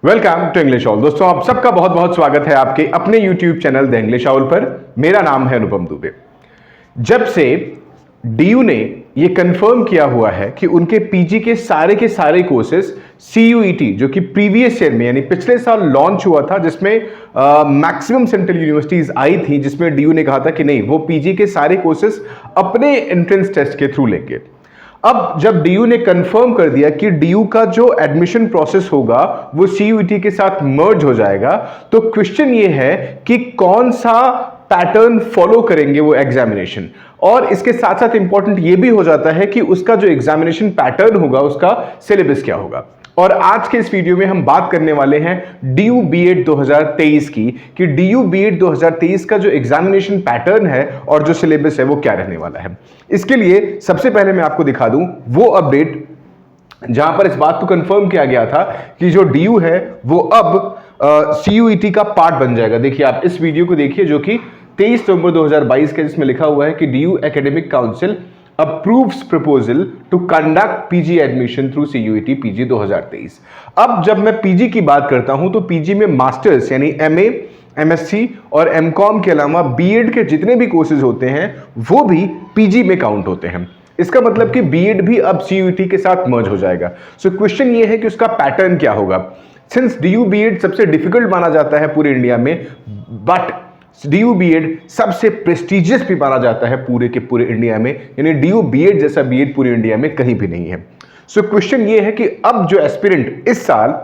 Welcome to English all. दोस्तों, आप सबका बहुत बहुत स्वागत है आपके अपने YouTube channel the English all पर। मेरा नाम है अनुपम दुबे। जब से डीयू ने ये कंफर्म किया हुआ है कि उनके पीजी के सारे कोर्सेज सीयूईटी जो कि प्रीवियस ईयर में यानी पिछले साल लॉन्च हुआ था, जिसमें मैक्सिमम सेंट्रल यूनिवर्सिटीज आई थी, जिसमें डीयू ने कहा था कि नहीं, वो पीजी के सारे कोर्सेज अपने एंट्रेंस टेस्ट के थ्रू लेंगे। अब जब डीयू ने कंफर्म कर दिया कि डीयू का जो एडमिशन प्रोसेस होगा वो सीयूईटी के साथ मर्ज हो जाएगा, तो क्वेश्चन ये है कि कौन सा पैटर्न फॉलो करेंगे वो एग्जामिनेशन। और इसके साथ साथ इंपॉर्टेंट ये भी हो जाता है कि उसका जो एग्जामिनेशन पैटर्न होगा उसका सिलेबस क्या होगा। और आज के इस वीडियो में हम बात करने वाले हैं डीयू बीएड 2023 की, कि डीयू बीएड 2023 का जो एग्जामिनेशन पैटर्न है और जो सिलेबस है वो क्या रहने वाला है। इसके लिए सबसे पहले मैं आपको दिखा दूं वो अपडेट जहां पर इस बात को कंफर्म किया गया था कि जो डीयू है वो अब सीयूईटी का पार्ट बन जाएगा। देखिए, आप इस वीडियो को देखिए जो कि 23 नवंबर 2022 का, जिसमें लिखा हुआ है कि DU academic council approves proposal to conduct PG admission through CUET PG 2023। अब जब मैं PG की बात करता हूं तो PG में मास्टर्स यानी MA, MSc और MCOM के अलावा BEd के जितने भी कोर्सेज होते हैं वो भी PG में काउंट होते हैं। इसका मतलब कि BEd भी अब CUET के साथ मर्ज हो जाएगा। सो क्वेश्चन ये है कि उसका पैटर्न क्या होगा। सिंस DU BEd सबसे डिफिकल्ट माना जाता है पूरे इंडिया में, बट डीयू बीएड सबसे प्रेस्टिजियस भी माना जाता है पूरे के पूरे इंडिया में, यानी डीयू बीएड जैसा बीएड पूरे इंडिया में कहीं भी नहीं है। सो क्वेश्चन ये है कि अब जो एस्पिरेंट इस साल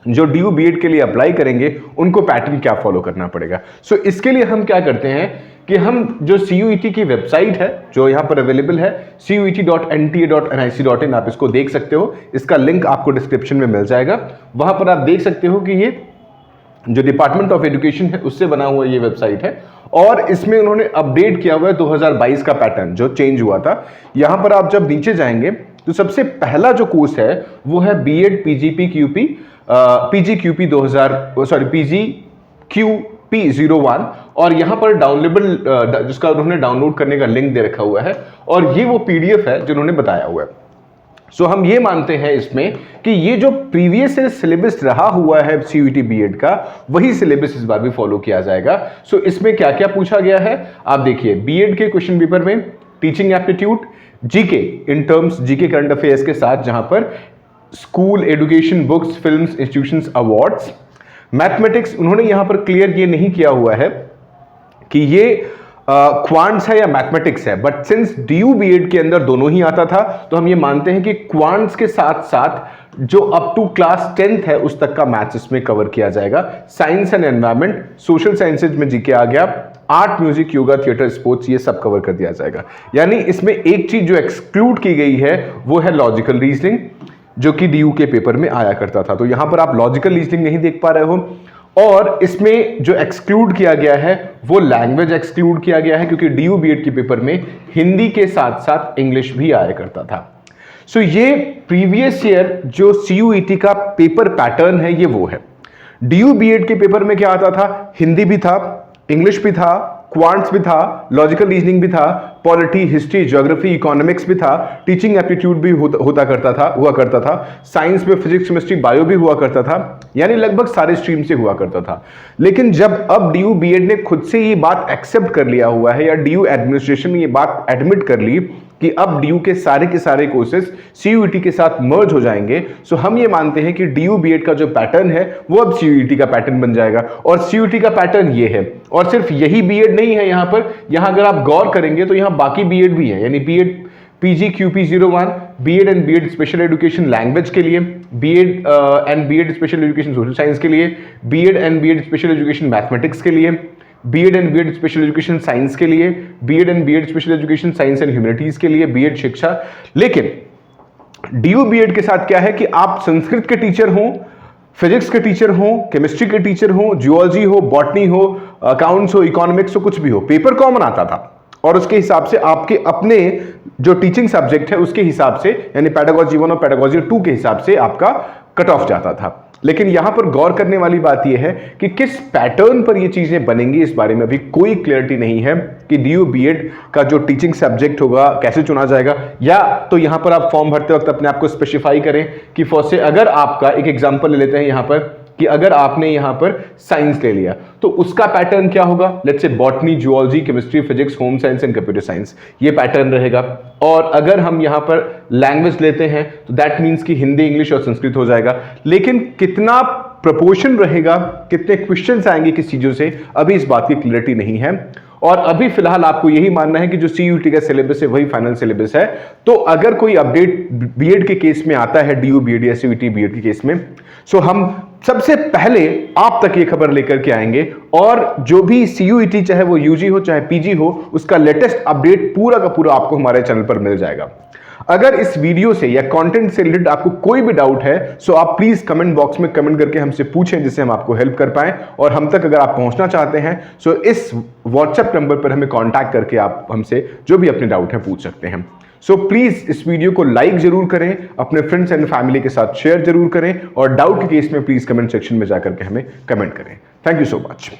जो डीयू बीएड के लिए अप्लाई करेंगे उनको पैटर्न क्या फॉलो करना पड़ेगा। सो इसके लिए हम क्या करते हैं कि हम जो सीयूईटी की वेबसाइट है जो यहां पर अवेलेबल है cuet.nta.nic.in, आप इसको देख सकते हो। इसका लिंक आपको डिस्क्रिप्शन में मिल जाएगा। वहां पर आप देख सकते हो कि ये जो डिपार्टमेंट ऑफ एजुकेशन है उससे बना हुआ ये वेबसाइट है, और इसमें उन्होंने अपडेट किया हुआ है 2022 का पैटर्न जो चेंज हुआ था। यहां पर आप जब नीचे जाएंगे तो सबसे पहला जो कोर्स है वो है बीएड पीजीक्यूपी 01, और यहां पर डाउनलोडेबल जिसका उन्होंने डाउनलोड करने का लिंक दे रखा हुआ है, और ये वो पीडीएफ है जो उन्होंने बताया हुआ है। सो हम ये मानते हैं इसमें कि ये जो प्रीवियस सिलेबस रहा हुआ है सीयूईटी बीएड का, वही सिलेबस इस बार भी फॉलो किया जाएगा। सो इसमें क्या क्या पूछा गया है आप देखिए। बीएड के क्वेश्चन पेपर में teaching aptitude, GK in terms GK current affairs के साथ, जहां पर school education, books, films, institutions, awards. Mathematics उन्होंने यहां पर क्लियर ये नहीं किया हुआ है कि ये क्वांट्स है या मैथमेटिक्स है, बट सिंस डीयू बीएड के अंदर दोनों ही आता था तो हम ये मानते हैं कि क्वांट्स के साथ साथ जो अप टू क्लास 10th है उस तक का मैथ्स इसमें कवर किया जाएगा। Science and environment, social sciences में जीके आ गया, art, music, yoga, theatre, sports, ये सब कवर कर दिया जाएगा। यानी इसमें एक चीज जो एक्सक्लूड की गई है वो है लॉजिकल रीजनिंग, जो कि डीयू के पेपर में आया करता था। तो यहां पर आप लॉजिकल रीजनिंग नहीं देख पा रहे हो, और इसमें जो एक्सक्लूड किया गया है वो लैंग्वेज एक्सक्लूड किया गया है, क्योंकि डीयू बीएड के पेपर में हिंदी के साथ साथ इंग्लिश भी आया करता था। सो ये प्रीवियस ईयर जो सीयूईटी का पेपर पैटर्न है ये वो है। डीयू बीएड के पेपर में क्या आता था, हिंदी भी था, इंग्लिश भी था, क्वांट्स भी था, लॉजिकल रीजनिंग भी था, पॉलिटी, हिस्ट्री, ज्योग्राफी, इकोनॉमिक्स भी था, टीचिंग एप्टीट्यूड भी हुआ करता था, साइंस में फिजिक्स, केमिस्ट्री, बायो भी हुआ करता था, यानी लगभग सारे स्ट्रीम से हुआ करता था। लेकिन जब अब डीयू बीएड ने खुद से ये बात एक्सेप्ट कर लिया हुआ है, या डीयू एडमिनिस्ट्रेशन ने ये बात एडमिट कर ली कि अब डीयू के सारे कोर्सेज सीयूईटी के साथ मर्ज हो जाएंगे, सो हम ये मानते हैं कि डीयू बीएड का जो पैटर्न है वो अब सीयूईटी का पैटर्न बन जाएगा। और सीयूईटी का पैटर्न ये है, और सिर्फ यही बीएड नहीं है यहां पर, यहां अगर आप गौर करेंगे तो यहां बाकी बीएड भी है, यानी BEd PGQP 01, BEd and BEd special education language के लिए, BEd and BEd special education social science के लिए, BEd and BEd special education mathematics के लिए, BEd and BEd special education science के लिए, BEd and BEd special education science and humanities के लिए, बीएड शिक्षा। लेकिन डीयू बीएड के साथ क्या है कि आप संस्कृत के टीचर हो, फिजिक्स के टीचर हो, केमिस्ट्री के टीचर हो, जियोलॉजी हो, बॉटनी हो, अकाउंट्स हो, इकोनॉमिक्स हो, कुछ भी हो, पेपर कॉमन आता था, और उसके हिसाब से आपके अपने जो टीचिंग सब्जेक्ट है उसके हिसाब से, यानी पेडागोजी 1 और पेडागोजी 2 के हिसाब से आपका कट ऑफ जाता था। लेकिन यहां पर गौर करने वाली बात यह है कि किस पैटर्न पर ये चीजें बनेंगी, इस बारे में अभी कोई क्लियरिटी नहीं है कि डीयू बीएड का जो टीचिंग सब्जेक्ट होगा कैसे चुना जाएगा। या तो यहां पर आप फॉर्म भरते वक्त अपने आप को स्पेसिफाई करें कि फॉर से अगर आपका एक एग्जांपल ले लेते हैं, यहां पर कि अगर आपने यहां पर साइंस ले लिया तो उसका पैटर्न क्या होगा, let's say botany, zoology, chemistry, physics, home science and computer science, ये पैटर्न रहेगा। और अगर हम यहां पर लैंग्वेज लेते हैं तो दैट मीन्स कि हिंदी, इंग्लिश और संस्कृत हो जाएगा। लेकिन कितना प्रोपोर्शन रहेगा, कितने क्वेश्चंस आएंगे किस चीजों से, अभी इस बात की क्लैरिटी नहीं है। और अभी फिलहाल आपको यही मानना है कि जो CUET का सिलेबस है वही फाइनल सिलेबस है। तो अगर कोई अपडेट बीएड के केस में आता है, DU बीएड या CUET बीएड के केस में, सो हम सबसे पहले आप तक ये खबर लेकर के आएंगे। और जो भी CUET, चाहे वो UG हो चाहे PG हो, उसका लेटेस्ट अपडेट पूरा का पूरा आपको हमारे चैनल पर मिल जाएगा। अगर इस वीडियो से या कंटेंट से रिलेटेड आपको कोई भी डाउट है, सो आप प्लीज कमेंट बॉक्स में कमेंट करके हमसे पूछें, जिससे हम आपको हेल्प कर पाएं। और हम तक अगर आप पहुंचना चाहते हैं, सो इस व्हाट्सएप नंबर पर हमें कांटेक्ट करके आप हमसे जो भी अपने डाउट है पूछ सकते हैं। सो प्लीज इस वीडियो को लाइक जरूर करें, अपने फ्रेंड्स एंड फैमिली के साथ शेयर जरूर करें, और डाउट के केस में प्लीज कमेंट सेक्शन में जाकर के हमें कमेंट करें। Thank you so much.